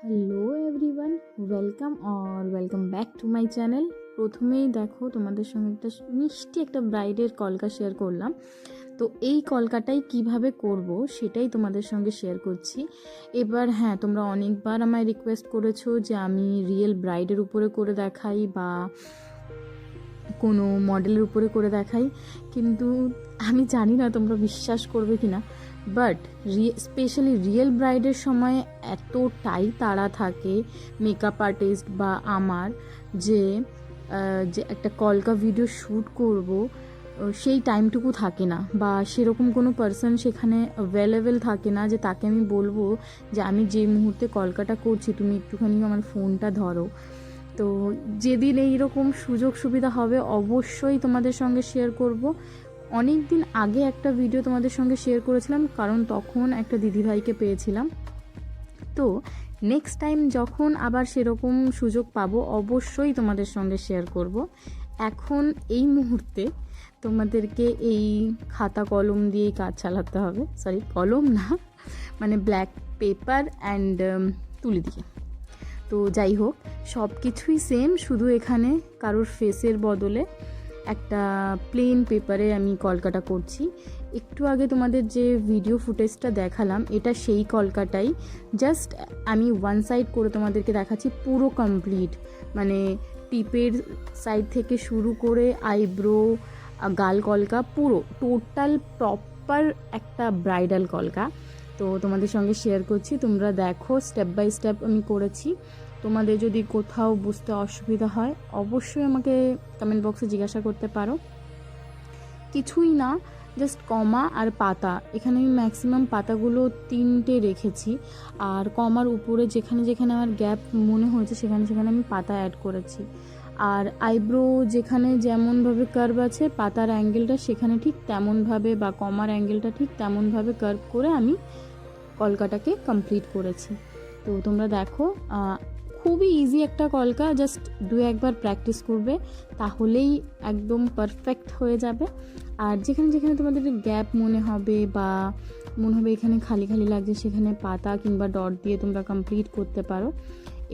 Hello everyone, welcome back to my channel. প্রথমেই দেখো তোমাদের সঙ্গে একটা মিষ্টি একটা ব্রাইডের কলকা শেয়ার করলাম। তো এই কলকাটাই কিভাবে করব সেটাই তোমাদের সঙ্গে শেয়ার করছি। এবার হ্যাঁ, তোমরা অনেকবার আমায় রিকোয়েস্ট করেছো যে আমি রিয়েল ব্রাইডের উপরে করে দেখাই বা কোনো মডেলের উপরে করে দেখাই, কিন্তু আমি জানি না তোমরা বিশ্বাস করবে কি না, বাট স্পেশালি রিয়েল ব্রাইডের সময় এতটাই তাড়া থাকে মেকআপ আর্টিস্ট বা আমার যে যে একটা কলকা ভিডিও শ্যুট করব সেই টাইমটুকু থাকে না, বা সেরকম কোনো পার্সন সেখানে অ্যাভেলেবেল থাকে না যে তাকে আমি বলবো যে আমি যে মুহূর্তে কলকাটা করছি তুমি একটুখানি আমার ফোনটা ধরো। তো যেদিন এইরকম সুযোগ সুবিধা হবে অবশ্যই তোমাদের সঙ্গে শেয়ার করব। অনেক দিন আগে একটা ভিডিও তোমাদের সঙ্গে শেয়ার করেছিলাম, কারণ তখন একটা দিদিভাইকে পেয়েছিলাম। তো নেক্সট টাইম যখন আবার সেরকম সুযোগ পাবো অবশ্যই তোমাদের সঙ্গে শেয়ার করব। এখন এই মুহূর্তে তোমাদেরকে এই খাতা কলম দিয়েই কাজ চালাতে হবে, সরি কলম না, মানে ব্ল্যাক পেপার অ্যান্ড তুলি দিয়ে। তো যাই হোক, সব কিছুই সেম, শুধু এখানে কারোর ফেসের বদলে একটা প্লেন পেপারে আমি কলকাটা করছি। একটু আগে তোমাদের যে ভিডিও ফুটেজটা দেখালাম এটা সেই কলকাটাই, জাস্ট আমি ওয়ান সাইড করে তোমাদেরকে দেখাচ্ছি, পুরো কমপ্লিট, মানে টিপের সাইড থেকে শুরু করে আইব্রো, গাল কলকা, পুরো টোটাল প্রপার একটা ব্রাইডাল কলকা। তো তোমাদের সঙ্গে শেয়ার করছি, তোমরা দেখো স্টেপ বাই স্টেপ আমি করেছি। তোমাদের যদি কোথাও বুঝতে অসুবিধা হয় অবশ্যই আমাকে কমেন্ট বক্সে জিজ্ঞাসা করতে পারো। কিছুই না, জাস্ট কমা আর পাতা, এখানে আমি ম্যাক্সিমাম পাতাগুলো 3টে রেখেছি, আর কমার উপরে যেখানে যেখানে আমার গ্যাপ মনে হয়েছে সেখানে সেখানে আমি পাতা অ্যাড করেছি। আর আইব্রো যেখানে যেমনভাবে কার্ভ আছে পাতার অ্যাঙ্গেলটা সেখানে ঠিক তেমনভাবে, বা কমার অ্যাঙ্গেলটা ঠিক তেমনভাবে কার্ভ করে আমি কলকাটাকে কমপ্লিট করেছি। তো তোমরা দেখো, খুবই ইজি একটা কলকা, জাস্ট একবার প্র্যাকটিস করবে তাহলেই একদম পারফেক্ট হয়ে যাবে। আর যেখানে যেখানে তোমাদের গ্যাপ মনে হবে বা মনে হবে এখানে খালি খালি লাগছে সেখানে পাতা কিংবা ডট দিয়ে তোমরা কমপ্লিট করতে পারো।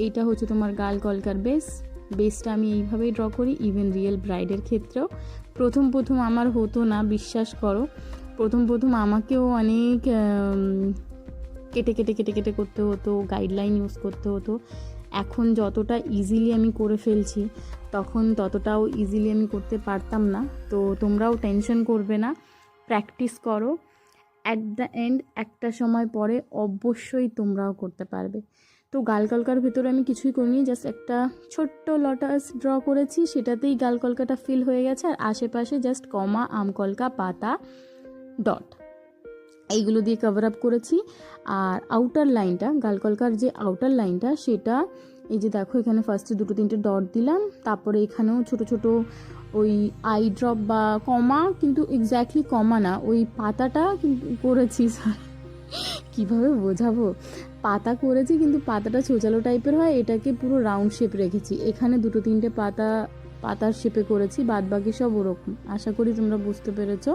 এইটা হচ্ছে তোমার গাল কলকার বেসটা আমি এইভাবেই ড্র করি, ইভেন রিয়েল ব্রাইডের ক্ষেত্রেও। প্রথম আমার হতো না, বিশ্বাস করো, প্রথম আমাকেও অনেক কেটে কেটে কেটে কেটে করতে হতো, গাইডলাইন ইউজ করতে হতো। এখন যতটা ইজিলি আমি করে ফেলছি তখন ততটাও ইজিলি আমি করতে পারতাম না। তো তোমরাও টেনশন করবে না, প্র্যাকটিস করো, অ্যাট দ্য এন্ড একটা সময় পরে অবশ্যই তোমরাও করতে পারবে। তো গাল কলকার ভিতরে আমি কিছুই করিনি, জাস্ট একটা ছোট্ট লটাস ড্র করেছি, সেটাতেই গাল কলকাটা ফিল হয়ে গেছে। আর আশেপাশে জাস্ট কমা, আম কলকা, পাতা, ডট, এইগুলো দিয়ে কভার আপ করেছি। আর আউটার লাইনটা, গালকলকার যে আউটার লাইনটা সেটা এই যে দেখো এখানে ফার্স্টে 2-3টে ডট দিলাম, তারপরে এখানেও ছোট ছোট ওই আই ড্রপ বা কমা, কিন্তু এক্স্যাক্টলি কমা না, ওই পাতাটা কিন্তু করেছি, কীভাবে বোঝাবো, পাতা করেছি কিন্তু পাতাটা ছোচালো টাইপের হয়, এটাকে পুরো রাউন্ড শেপ রেখেছি। এখানে 2-3টে পাতার শেপে করেছি, বাদ বাকি সব ওরকম। আশা করি তোমরা বুঝতে পেরেছো,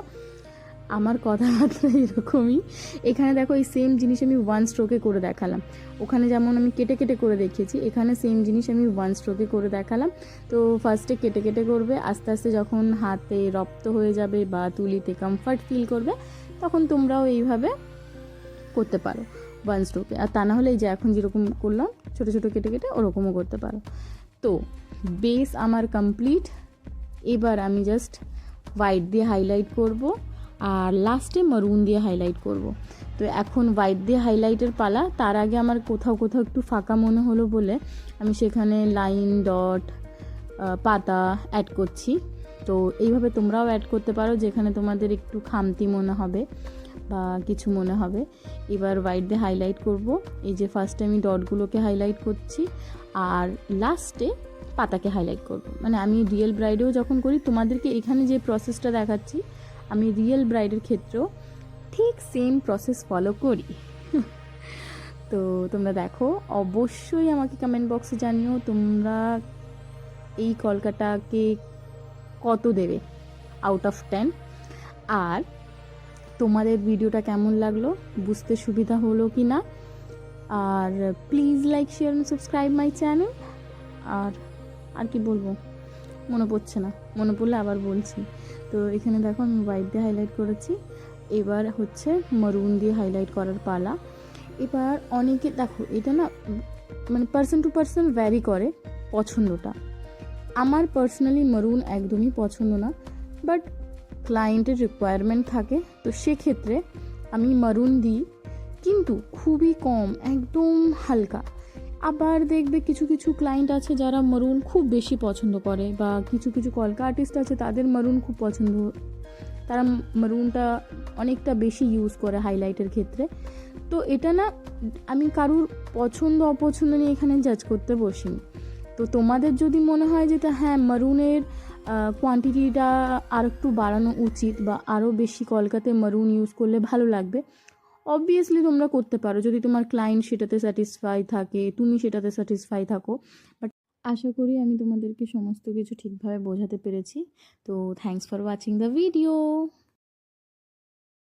আমার কথাবার্তা এরকমই। এখানে দেখো এই সেম জিনিস আমি ওয়ান স্ট্রোকে করে দেখালাম, ওখানে যেমন আমি কেটে কেটে করে দেখিয়েছি এখানে সেম জিনিস আমি ওয়ান স্ট্রোকে করে দেখালাম। তো ফার্স্টে কেটে কেটে করবে, আস্তে আস্তে যখন হাতে রপ্ত হয়ে যাবে বা তুলিতে কমফর্ট ফিল করবে তখন তোমরাও এইভাবে করতে পারো ওয়ান স্ট্রোকে। আর তা না হলে এই যে এখন যেরকম করলাম ছোটো ছোটো কেটে কেটে ওরকমও করতে পারো। তো বেস আমার কমপ্লিট, এবার আমি জাস্ট হোয়াইট দিয়ে হাইলাইট করব আর লাস্টে মারুন দিয়ে হাইলাইট করব। তো এখন হোয়াইট দিয়ে হাইলাইটের পালা। তার আগে আমার কোথাও কোথাও একটু ফাঁকা মনে হলো বলে আমি সেখানে লাইন, ডট, পাতা অ্যাড করছি। তো এইভাবে তোমরাও অ্যাড করতে পারো যেখানে তোমাদের একটু খামতি মনে হবে বা কিছু মনে হবে। এবার হোয়াইট দিয়ে হাইলাইট করব, এই যে ফার্স্টে আমি ডটগুলোকে হাইলাইট করছি আর লাস্টে পাতাকে হাইলাইট করব। মানে আমি রিয়েল ব্রাইডেও যখন করি তোমাদেরকে এখানে যে প্রসেসটা দেখাচ্ছি আমি রিয়েল ব্রাইডের ক্ষেত্রেও ঠিক সেম প্রসেস ফলো করি। তো তোমরা দেখো, অবশ্যই আমাকে কমেন্ট বক্সে জানিও তোমরা এই কলকাটাকে কত দেবে আউট অফ 10, আর তোমাদের ভিডিওটা কেমন লাগলো, বুঝতে সুবিধা হলো কি না, আর please like share and subscribe my channel. আর আর কি বলবো, মনে পড়ছে না, মনে পড়লে আবার বলছি। তো এখানে দেখো আমি হোয়াইট দিয়ে হাইলাইট করেছি, এবার হচ্ছে মারুন দিয়ে হাইলাইট করার পালা। এবার অনেকে দেখো এটা না মানে পার্সন টু পার্সন ভ্যারি করে পছন্দটা। আমার পার্সোনালি মারুন একদমই পছন্দ না, বাট ক্লায়েন্টের রিকোয়ারমেন্ট থাকে, তো সেক্ষেত্রে আমি মারুন দিই, কিন্তু খুবই কম, একদম হালকা। আবার দেখবে কিছু কিছু ক্লায়েন্ট আছে যারা মারুন খুব বেশি পছন্দ করে, বা কিছু কিছু কলকা আর্টিস্ট আছে তাদের মারুন খুব পছন্দ, তারা মারুনটা অনেকটা বেশি ইউজ করে হাইলাইটের ক্ষেত্রে। তো এটা না আমি কারুর পছন্দ অপছন্দ নিয়ে এখানে জাজ করতে বসিনি। তো তোমাদের যদি মনে হয় যে হ্যাঁ মারুনের কোয়ান্টিটিটা আর একটু বাড়ানো উচিত, বা আরও বেশি কলকাতে মারুন ইউজ করলে ভালো লাগবে, অবভিয়াসলি তোমরা করতে পারো, যদি তোমার ক্লায়েন্ট সেটাতে স্যাটিসফাই থাকে, তুমি সেটাতে স্যাটিসফাই থাকো। বাট আশা করি আমি তোমাদেরকে সমস্ত কিছু ঠিকভাবে বোঝাতে পেরেছি। তো thanks for watching the video.